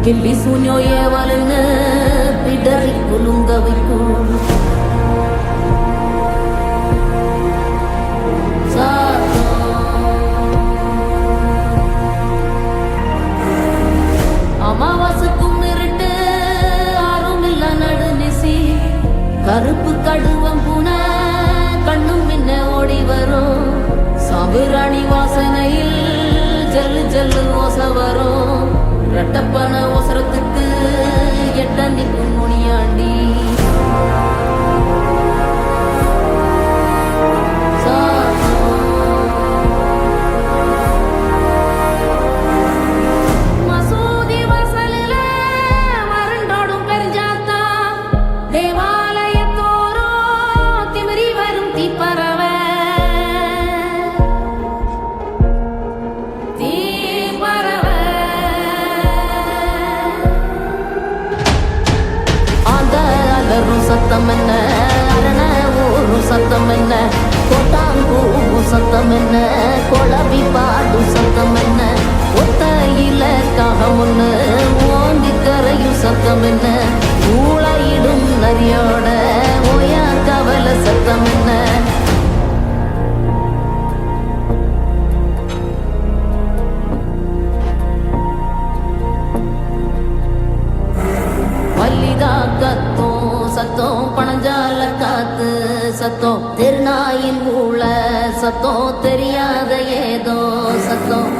கிள்ளி சூன்யோ ஏவலுன்னு பிடரி குலுங்க வைக்கும் அமாவாசைக்கும் இருட்டு ஆறும் இல்ல நடு நிசி கருப்பு கடுவம் பூன கண்ணும் மின்ன ஓடி வரும் சாம்பிராணி வாசனையில் ஜல்லு ஜல்லு ஓச வரும் ரெட்டப்பன ஒசரத்துக்கு எட்ட நிற்கும் முனியாண்டி மசூதி வாசலில மருண்டோடும் பெருஞ்சாத்தா தேவாலயத்தோரோ திமிரி வரும் தீப்பறவ சத்தம் என்ன அரண ஊரு சத்தம் என்ன கொட்டாங்கூ சத்தம் என்ன கொளவி பாடு சத்தம் என்ன ஒத்தையில காகமுன்னு ஓந்தி கரையும் சத்தம் என்ன ஊழையிடும் நரியோட ஓயா கவல சத்தம் என்ன வல்லிதா கத்தோ சத்தம் பணஞ்சால காத்து சத்தம் திருநாயின் ஊழ சத்தம் தெரியாத ஏதோ சத்தம்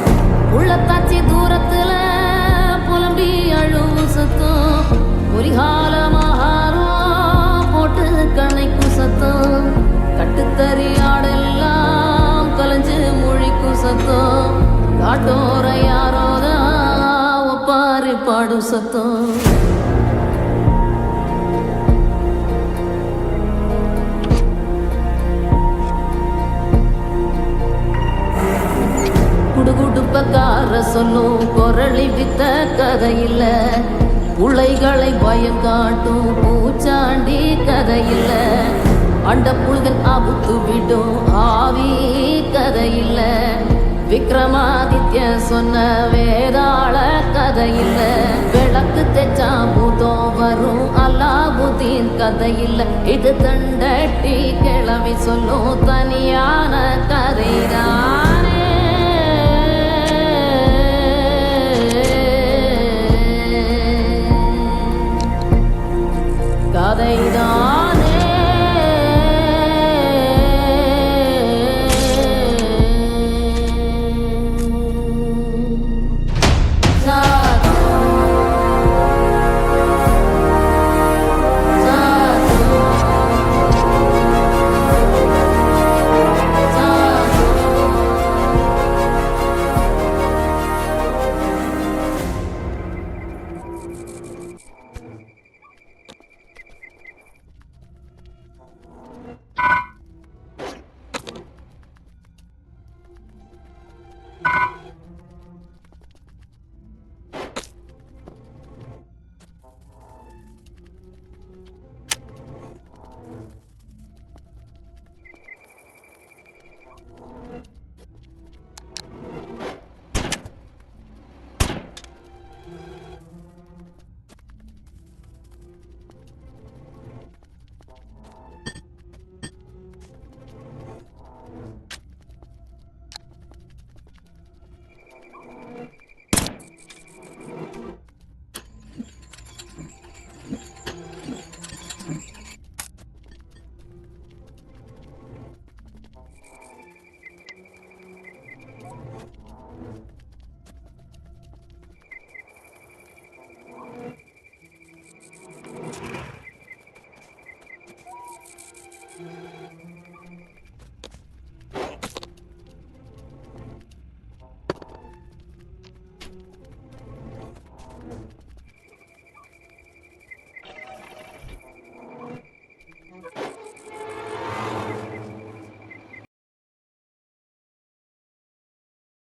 உள்ளத்தாச்சி தூரத்துல புலம்பி அழுவும் சத்தம் ஒரிகாலமாகாரம் போட்டு கணைக்கும் சத்தம் கட்டுத்தறியாடெல்லாம் கலைஞ்சு மொழிக்கும் சத்தம் காட்டோர யாரோதான் ஒப்பாரி பாடும் சத்தம் குடுகுடுப்பக்கார சொல்லும் குரளி வித்த கதையில்ல உளைகளை பயம் காட்டும் பூச்சாண்டி கதையில்ல அண்ட புழுகன் அபுத்து விடும் ஆவி கதையில்ல விக்ரமாதித்ய சொன்ன வேதாள கதையில்ல விளக்கு தெச்சா பூதம் வரும் அல்லாபுதீன் கதையில்ல இது தண்டட்டி கிளவி சொல்லும் தனியான கதைதான் கதைதானே